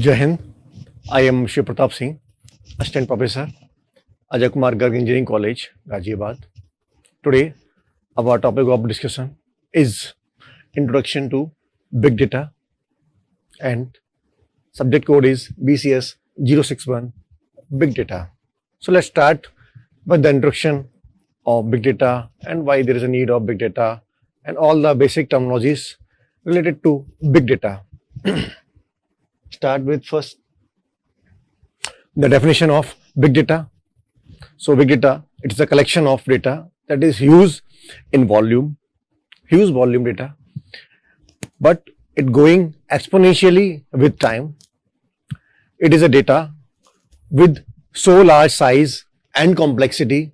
Jai Hind. I am Shivpratap Singh, Assistant Professor, Akgec Engineering College, Ghaziabad. Today, our topic of discussion is Introduction to Big Data, and subject code is BCS 061 Big Data. So let's start with the introduction of big data and why there is a need of big data and all the basic terminologies related to big data. Start with first the definition of big data. So big data, it is a collection of data that is huge in volume, huge volume data, but it going exponentially with time. It is a data with so large size and complexity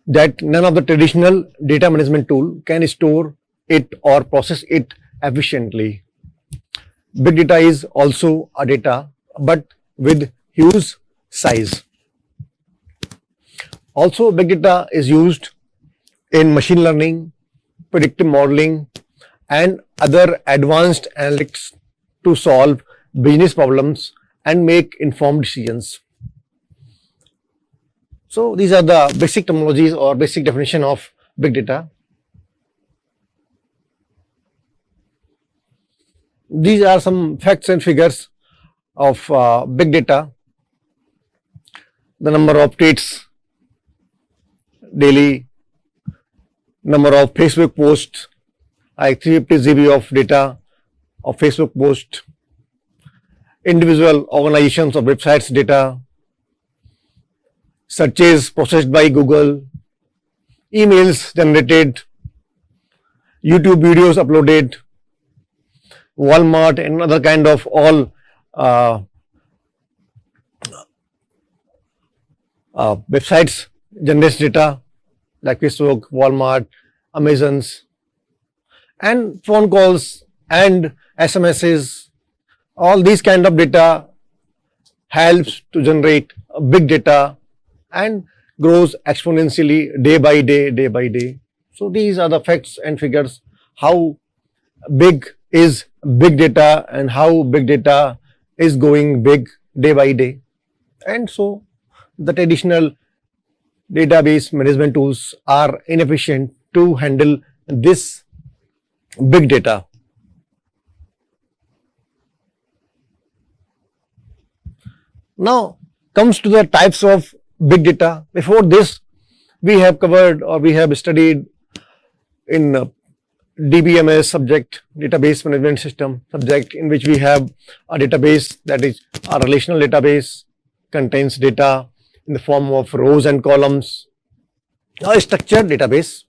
that none of the traditional data management tool can store it or process it efficiently. Big data is also a data but with huge size. Also, big data is used in machine learning, predictive modeling and other advanced analytics to solve business problems and make informed decisions. So these are the basic terminologies or basic definition of big data. These are some facts and figures of big data. The number of tweets daily, number of Facebook posts, like 350 GB of data of Facebook post, individual organizations of websites data, searches processed by Google, emails generated, YouTube videos uploaded, Walmart and other kind of all websites generates data like Facebook, Walmart, Amazon's, and phone calls and SMSs. All these kind of data helps to generate big data and grows exponentially day by day, day by day. So these are the facts and figures how big is big data and how big data is going big day by day. And so the traditional database management tools are inefficient to handle this big data. Now comes to the types of big data. Before this, we have covered or we have studied in DBMS subject, database management system subject, in which we have a database that is a relational database, contains data in the form of rows and columns. A structured database,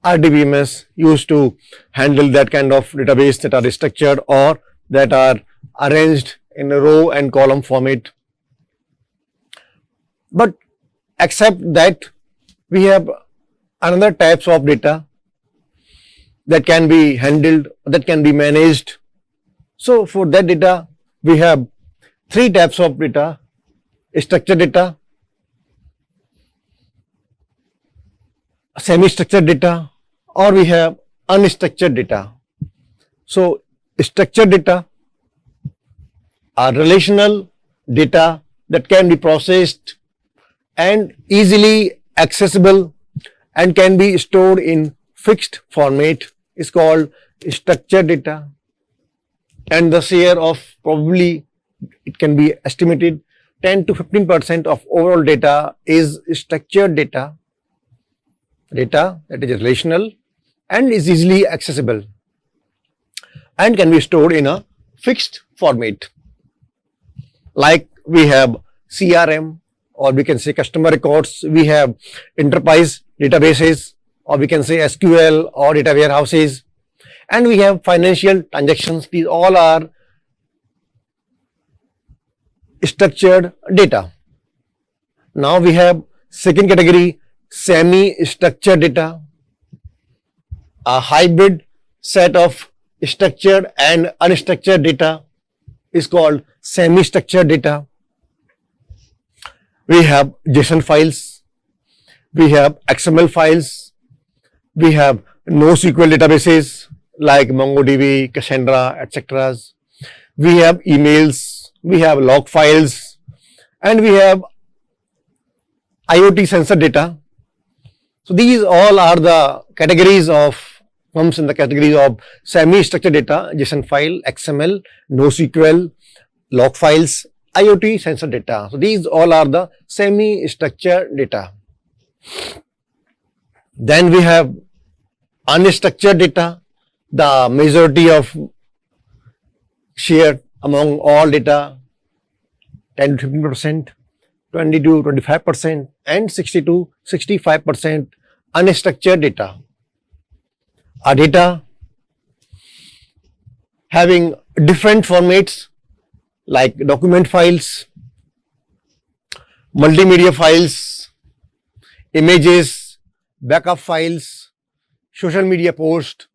RDBMS, used to handle that kind of database that are structured or that are arranged in a row and column format. But except that, we have another types of data that can be handled, that can be managed. So for that data, we have three types of data: structured data, semi-structured data, or we have unstructured data. So structured data are relational data that can be processed and easily accessible and can be stored in fixed format is called structured data, and the share of probably it can be estimated 10 to 15% of overall data is structured data, data that is relational and is easily accessible and can be stored in a fixed format. Like we have CRM, or we can say customer records, we have enterprise databases, or we can say SQL or data warehouses, and we have financial transactions. These all are structured data. Now we have second category, semi-structured data, a hybrid set of structured and unstructured data is called semi-structured data. We have JSON files, we have XML files, we have NoSQL databases like MongoDB, Cassandra, etc. We have emails, we have log files, and we have IoT sensor data. So these all are the categories comes in the categories of semi-structured data, JSON file, XML, NoSQL, log files, IoT sensor data. So these all are the semi-structured data. Then we have unstructured data, the majority of share among all data, 10 to 15%, 20 to 25%, and 60 to 65% unstructured data. Our data having different formats like document files, multimedia files, images, backup files, social media posts,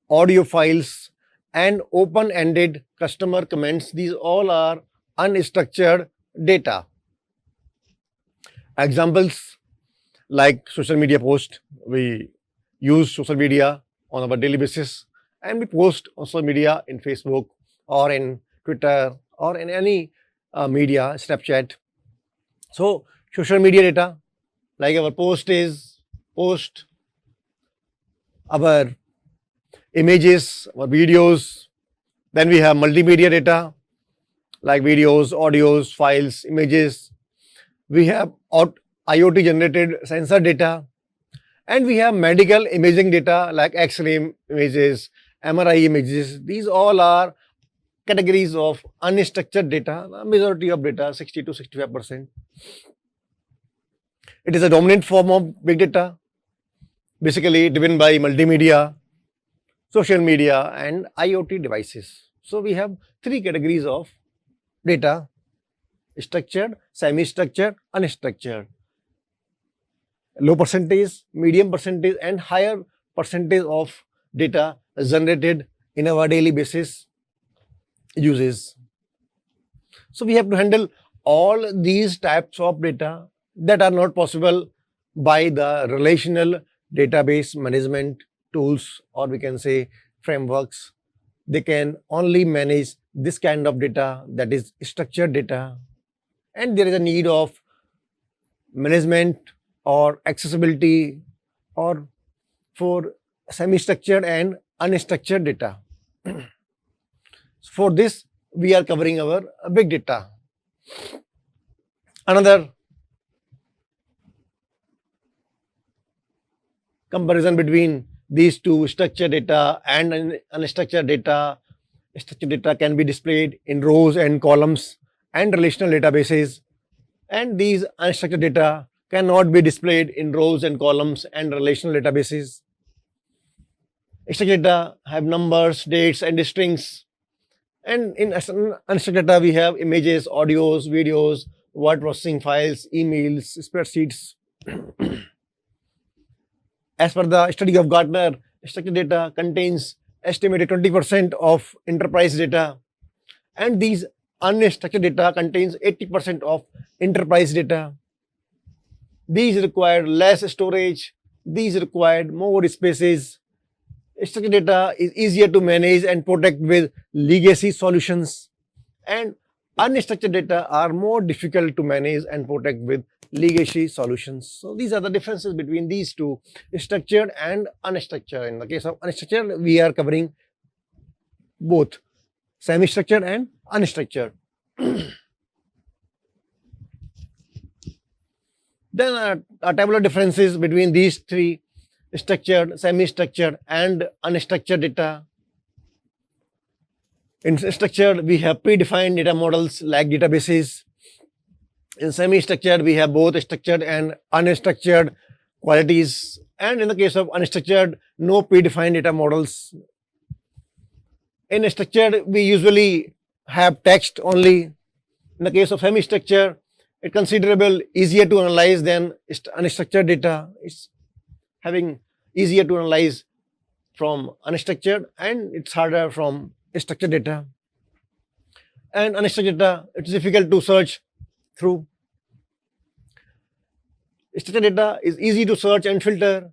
audio files, and open-ended customer comments. These all are unstructured data. Examples like social media post. We use social media on our daily basis, and we post on social media in Facebook or in Twitter or in any media, Snapchat. So social media data, like our post, our images, our videos. Then we have multimedia data like videos, audios, files, images. We have IoT generated sensor data, and we have medical imaging data like X-ray images, MRI images. These all are categories of unstructured data, the majority of data, 60 to 65%. It is a dominant form of big data, basically driven by multimedia, social media, and IoT devices. So we have three categories of data: structured, semi-structured, unstructured. Low percentage, medium percentage, and higher percentage of data generated in our daily basis uses. So we have to handle all these types of data that are not possible by the relational database management tools, or we can say frameworks. They can only manage this kind of data, that is structured data, and there is a need of management or accessibility or for semi-structured and unstructured data. For this, we are covering our big data. Another comparison between these two, structured data and unstructured data. Structured data can be displayed in rows and columns and relational databases, and these unstructured data cannot be displayed in rows and columns and relational databases. Structured data have numbers, dates, and strings, and in unstructured data we have images, audios, videos, word processing files, emails, spreadsheets. As per the study of Gartner, structured data contains estimated 20% of enterprise data, and these unstructured data contains 80% of enterprise data. These require less storage, these require more spaces. Structured data is easier to manage and protect with legacy solutions, and unstructured data are more difficult to manage and protect with legacy solutions. So these are the differences between these two, structured and unstructured. In the case of unstructured, we are covering both semi-structured and unstructured. Then tabular differences between these three, structured, semi-structured, and unstructured data. In structured, we have predefined data models like databases. In semi-structured, we have both structured and unstructured qualities. And in the case of unstructured, no predefined data models. In structured, we usually have text only. In the case of semi-structured, it's considerable easier to analyze than unstructured data. It's having easier to analyze from unstructured, and it's harder from structured data. And unstructured data, it's difficult to search through. Structured data is easy to search and filter.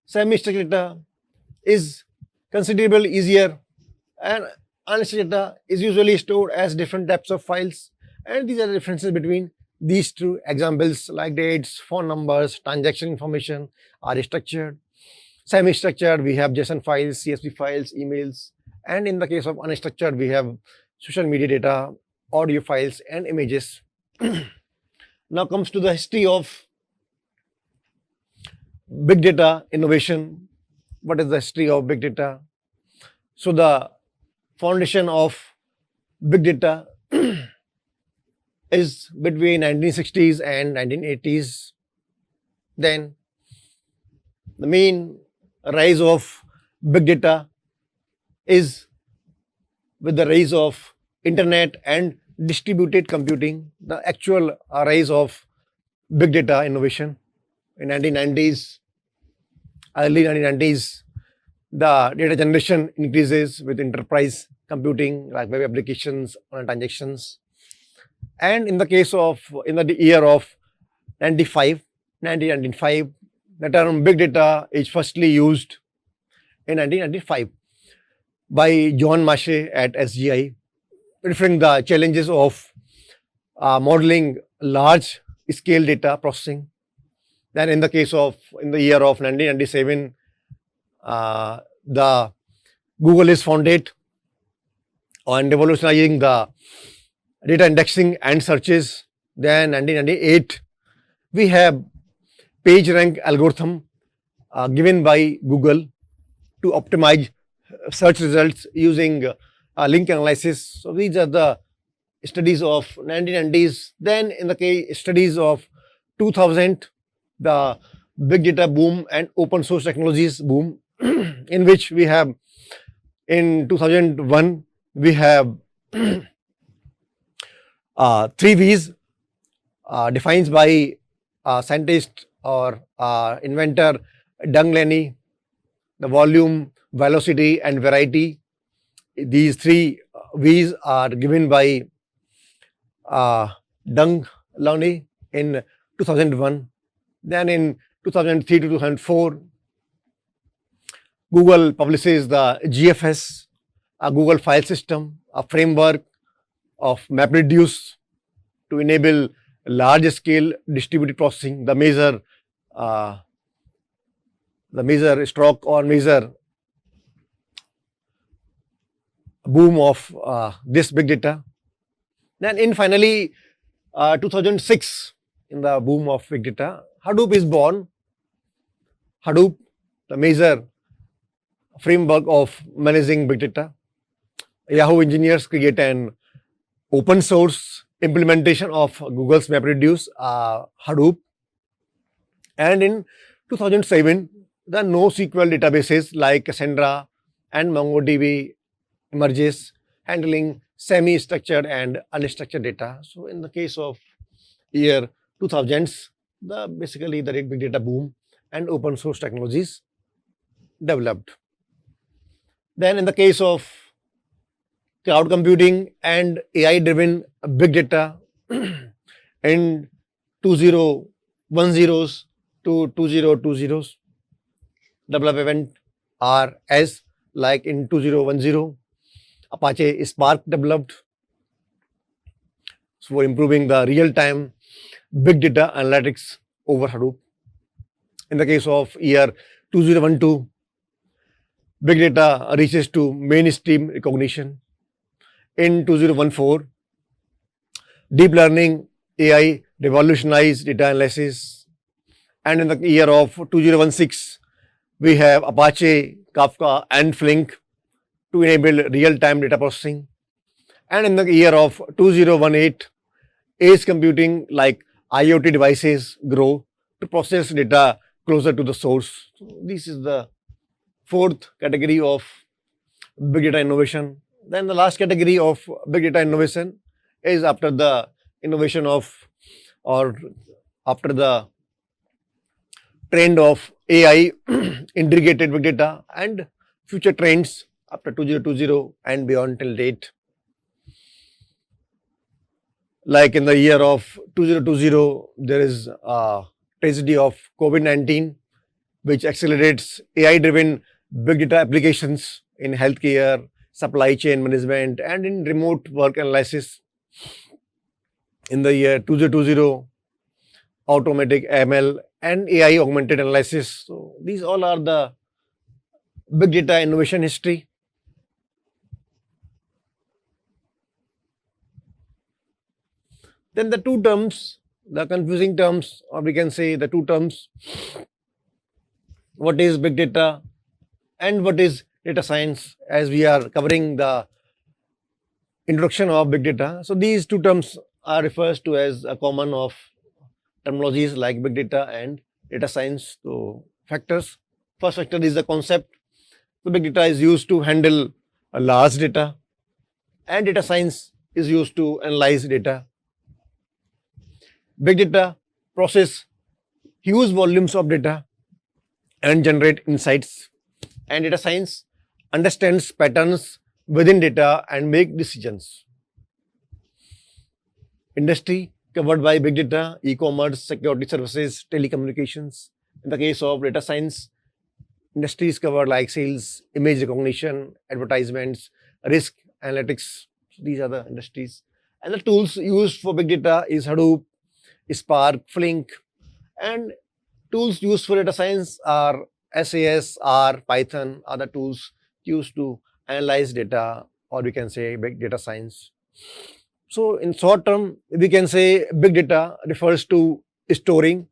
Semi-structured data is considerably easier, and unstructured data is usually stored as different types of files, and these are the differences between these two examples like dates, phone numbers, transaction information are structured. Semi-structured, we have JSON files, CSV files, emails, and in the case of unstructured, we have social media data, audio files, and images. Now comes to the history of big data innovation. What is the history of big data? So the foundation of big data is between 1960s and 1980s. Then the main rise of big data is with the rise of internet and distributed computing, the actual rise of big data innovation in 1990s, early 1990s. The data generation increases with enterprise computing like web applications, online transactions. And in the case of, in the year of 1995, the term big data is firstly used in 1995 by John Mache at SGI, referring the challenges of modeling large scale data processing. Then in the case of, in the year of 1997, the Google is founded on revolutionizing the data indexing and searches. Then 1998, we have PageRank algorithm given by Google to optimize search results using link analysis. So these are the studies of 1990s. Then in the case studies of 2000, the big data boom and open source technologies boom, in which we have in 2001 we have 3 V's defined by scientist or inventor Dung Lenny: the volume, velocity, and variety. These 3 V's are given by Dung Lenny in 2001. Then in 2003 to 2004, Google publishes the GFS, a Google file system, a framework of MapReduce to enable large scale distributed processing, the major stroke or major boom of this big data. Then in finally 2006, in the boom of big data, Hadoop is born. Hadoop, the major framework of managing big data. Yahoo engineers create an open source implementation of Google's MapReduce, Hadoop. And in 2007, the NoSQL databases like Cassandra and MongoDB emerges, handling semi-structured and unstructured data. So in the case of year 2000s, basically the big data boom and open source technologies developed. Then in the case of cloud computing and AI driven big data in 2010s to 2020s, development are as like in 2010, Apache Spark developed for improving the real-time big data analytics over Hadoop. In the case of year 2012, big data reaches to mainstream recognition. In 2014, deep learning AI revolutionized data analysis. And in the year of 2016, we have Apache, Kafka, and Flink to enable real-time data processing. And in the year of 2018, edge computing like IoT devices grow to process data closer to the source. So this is the 4th category of big data innovation. Then the last category of big data innovation is after the innovation of, or after the trend of AI integrated big data and future trends after 2020 and beyond till date. Like in the year of 2020, there is a tragedy of COVID-19, which accelerates AI-driven big data applications in healthcare, supply chain management, and in remote work analysis. In the year 2020, automatic ML and AI augmented analysis. So these all are the big data innovation history. Then the two terms, the confusing terms, or we can say the two terms, what is big data and what is data science, as we are covering the introduction of big data. So these two terms are refers to as a common of terminologies like big data and data science. So factors. First factor is the concept. So big data is used to handle a large data, and data science is used to analyze data. Big data process huge volumes of data and generate insights, and data science understands patterns within data and make decisions. Industry covered by big data, e-commerce, security services, telecommunications. In the case of data science, industries covered like sales, image recognition, advertisements, risk analytics. These are the industries. And the tools used for big data is Hadoop, Spark, Flink, and tools used for data science are SAS, R, Python, other tools used to analyze data, or we can say big data science. So in short term, we can say big data refers to storing,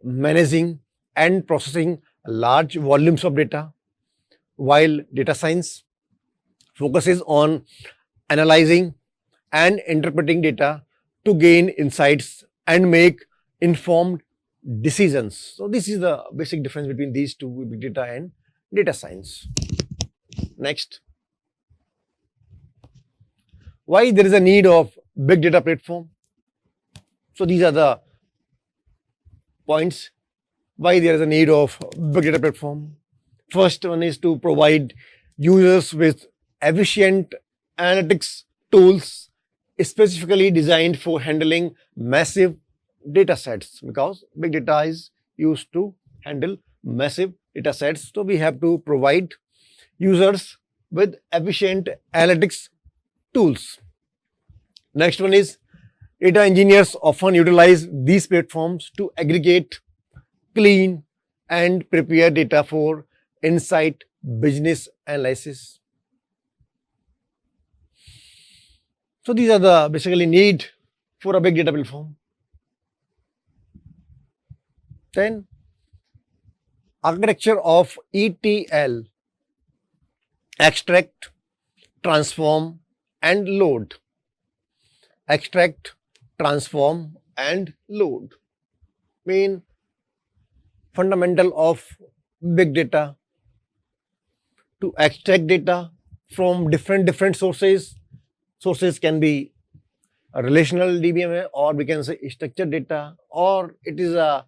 managing, and processing large volumes of data, while data science focuses on analyzing and interpreting data to gain insights and make informed decisions. So this is the basic difference between these two, big data and data science. Next, why there is a need of big data platform? So these are the points why there is a need of big data platform. First one is to provide users with efficient analytics tools specifically designed for handling massive data sets, because big data is used to handle massive data sets. So we have to provide users with efficient analytics tools. Next one is data engineers often utilize these platforms to aggregate, clean, and prepare data for insight business analysis. So these are the basically need for a big data platform. Then architecture of ETL: extract, transform, and load. Extract, transform, and load. Main fundamental of big data: to extract data from different sources. Sources can be a relational DBMA, or we can say structured data, or it is a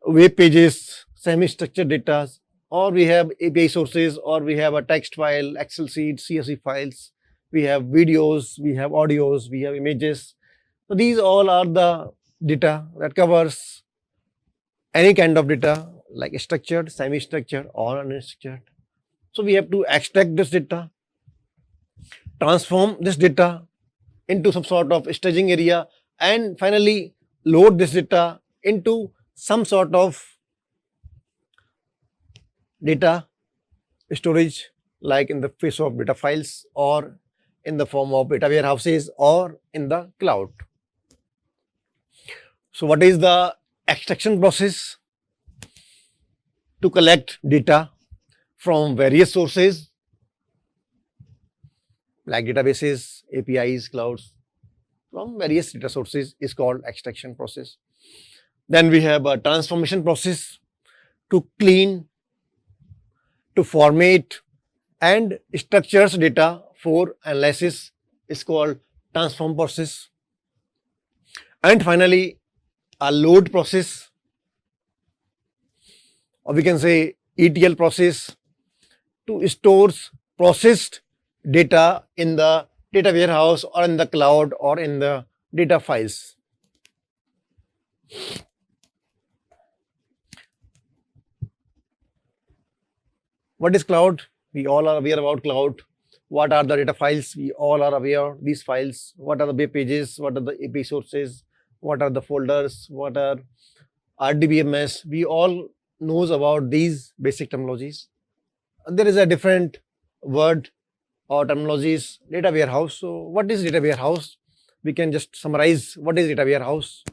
web pages, semi-structured data, or we have API sources, or we have a text file, Excel sheet, CSV files, we have videos, we have audios, we have images. So these all are the data that covers any kind of data like structured, semi-structured, or unstructured. So we have to extract this data, transform this data into some sort of staging area, and finally load this data into some sort of data storage, like in the face of data files, or in the form of data warehouses, or in the cloud. So what is the extraction process? To collect data from various sources like databases, APIs, clouds, from various data sources is called extraction process. Then we have a transformation process: to clean, to format, and structures data for analysis is called transform process. And finally, a load process, or we can say ETL process, to store processed data in the data warehouse, or in the cloud, or in the data files. What is cloud? We all are aware about cloud. What are the data files? We all are aware of these files. What are the web pages? What are the AP sources? What are the folders? What are RDBMS? We all knows about these basic terminologies. There is a different word or terminologies, data warehouse. So what is data warehouse? We can just summarize what is data warehouse.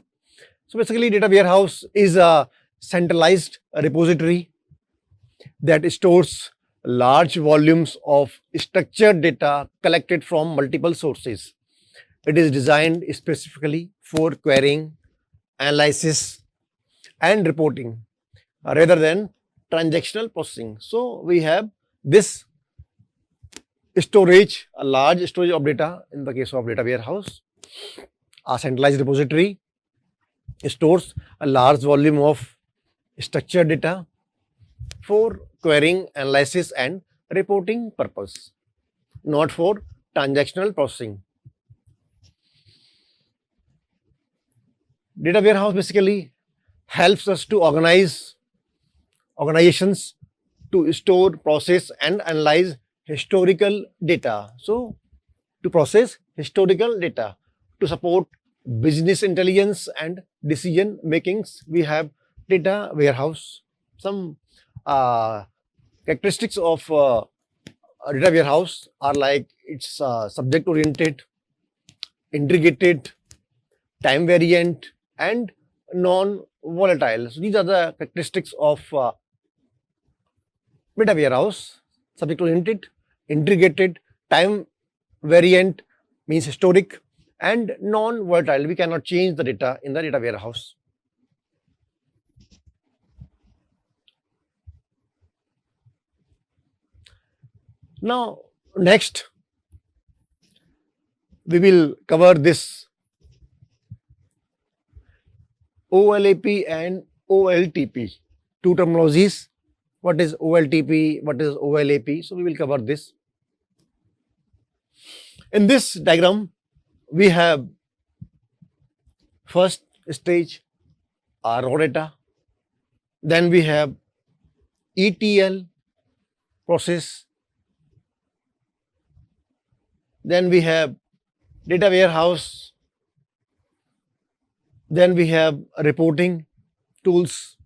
So basically data warehouse is a centralized repository that stores large volumes of structured data collected from multiple sources. It is designed specifically for querying, analysis, and reporting rather than transactional processing. So we have this storage, a large storage of data in the case of data warehouse. A centralized repository stores a large volume of structured data for querying, analysis, and reporting purpose, not for transactional processing. Data warehouse basically helps us to organizations to store, process, and analyze historical data. So, to process historical data, to support business intelligence and decision makings, we have data warehouse. Some characteristics of a data warehouse are like it's subject oriented, integrated, time variant, and non volatile. So, these are the characteristics of data warehouse: subject oriented, integrated, time variant means historic, and non volatile. We cannot change the data in the data warehouse. Now, next we will cover this OLAP and OLTP, two terminologies. What is OLTP? What is OLAP? So we will cover this. In this diagram, we have first stage raw data, then we have ETL process, then we have data warehouse, then we have reporting tools.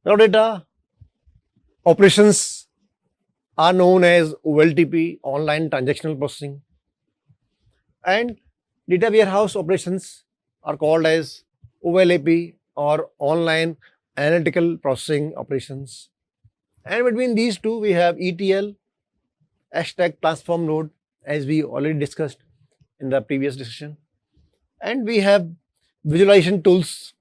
Raw data operations are known as OLTP, online transactional processing, and data warehouse operations are called as OLAP or online analytical processing operations. And between these two, we have ETL, extract transform node, as we already discussed in the previous discussion, and we have visualization tools.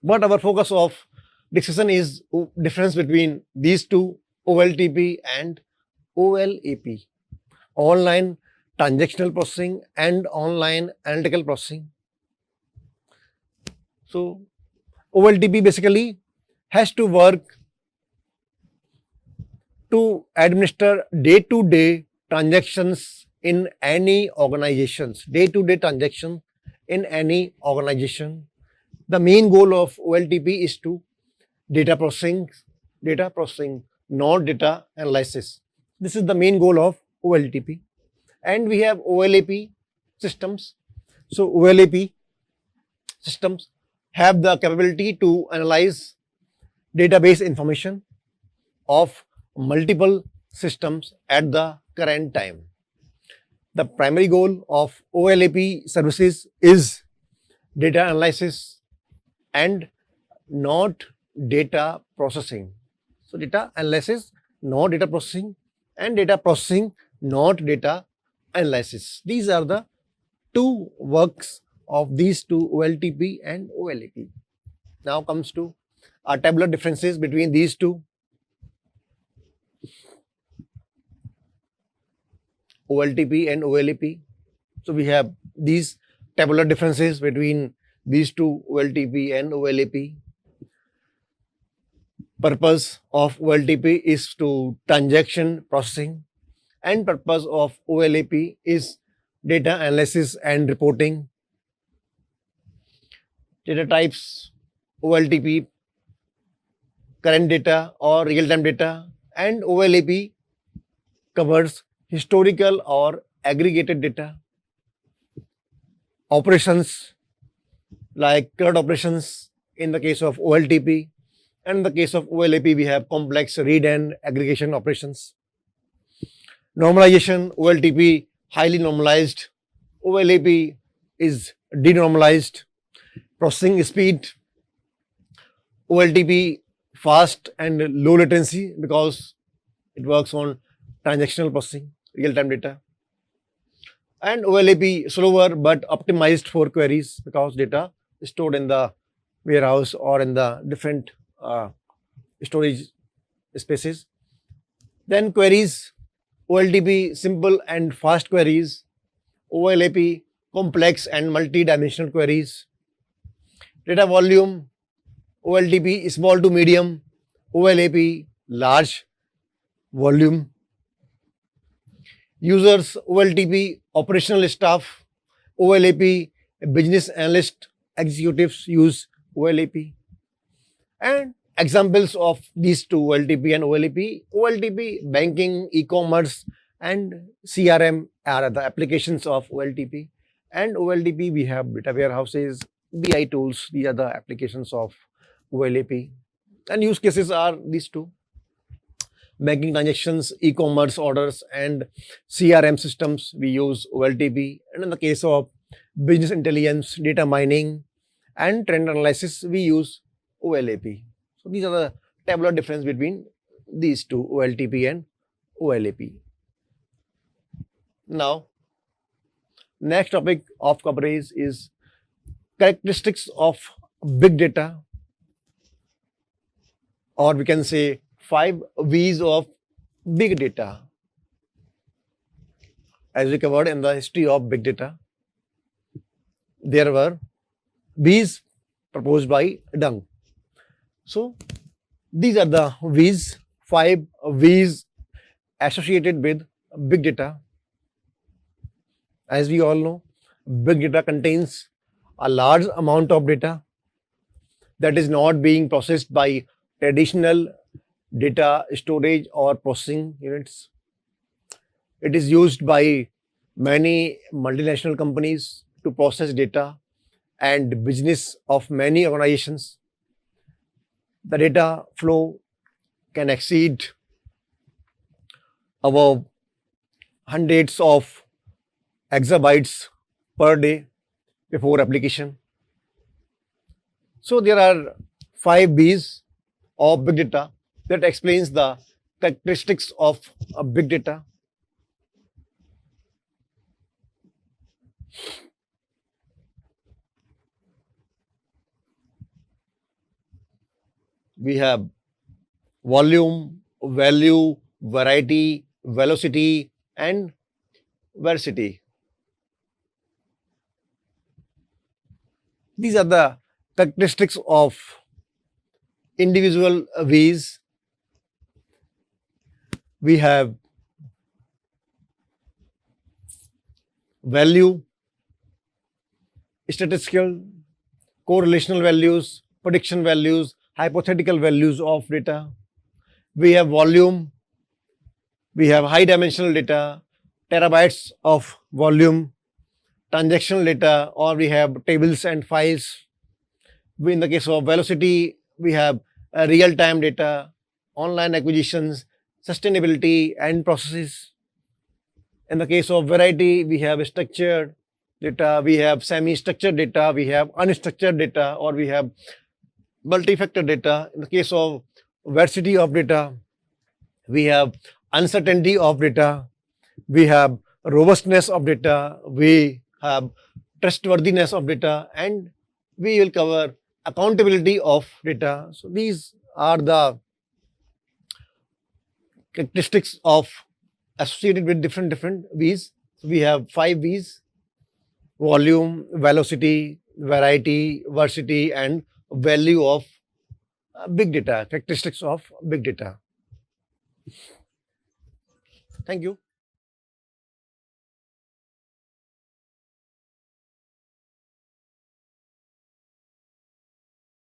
But our focus of discussion is difference between these two, OLTP and OLAP, online transactional processing and online analytical processing. So OLTP basically has to work to administer day-to-day transactions in any organizations, day-to-day transactions in any organization. The main goal of OLTP is to data processing, not data analysis. This is the main goal of OLTP. And we have OLAP systems. So OLAP systems have the capability to analyze database information of multiple systems at the current time. The primary goal of OLAP services is data analysis and not data processing. So data analysis, not data processing, and data processing, not data analysis. These are the two works of these two, OLTP and OLAP. Now comes to our tabular differences between these two. OLTP and OLAP. So we have these tabular differences between these two, OLTP and OLAP. Purpose of OLTP is to transaction processing, and purpose of OLAP is data analysis and reporting. Data types: OLTP current data or real-time data, and OLAP covers historical or aggregated data. Operations like CRUD operations in the case of OLTP, and in the case of OLAP we have complex read and aggregation operations. Normalization, OLTP highly normalized, OLAP is denormalized. Processing speed, OLTP fast and low latency because it works on transactional processing, real-time data. And OLAP slower but optimized for queries because data is stored in the warehouse or in the different storage spaces. Then queries, OLTP simple and fast queries, OLAP complex and multi-dimensional queries. Data volume, OLTP small to medium, OLAP large volume. Users, OLTP operational staff, OLAP business analyst, executives use OLAP. And examples of these two, OLTP and OLAP, OLTP banking, e-commerce and CRM are the applications of OLTP. And OLTP we have data warehouses, BI tools, these are the applications of OLAP. And use cases are these two: banking transactions, e-commerce orders, and CRM systems, we use OLTP. And in the case of business intelligence, data mining, and trend analysis, we use OLAP. So these are the tabular difference between these two, OLTP and OLAP. Now, next topic of coverage is characteristics of big data, or we can say 5 V's of big data. As we covered in the history of big data, there were V's proposed by Dung. So these are the V's, 5 V's associated with big data. As we all know, big data contains a large amount of data that is not being processed by traditional data storage or processing units. It is used by many multinational companies to process data and business of many organizations. The data flow can exceed above hundreds of exabytes per day before application. So there are 5 B's of big data that explains the characteristics of a big data. We have volume, value, variety, velocity, and varsity. These are the characteristics of individual V's. We have value, statistical, correlational values, prediction values, hypothetical values of data. We have volume, we have high dimensional data, terabytes of volume, transactional data, or we have tables and files. In the case of velocity, we have real-time data, online acquisitions, sustainability, and processes. In the case of variety, we have structured data, we have semi-structured data, we have unstructured data, or we have multi-factor data. In the case of varsity of data, we have uncertainty of data, we have robustness of data, we have trustworthiness of data, and we will cover accountability of data. So these are the characteristics of associated with different V's. So we have 5 V's: volume, velocity, variety, varsity, and value of big data, characteristics of big data. Thank you.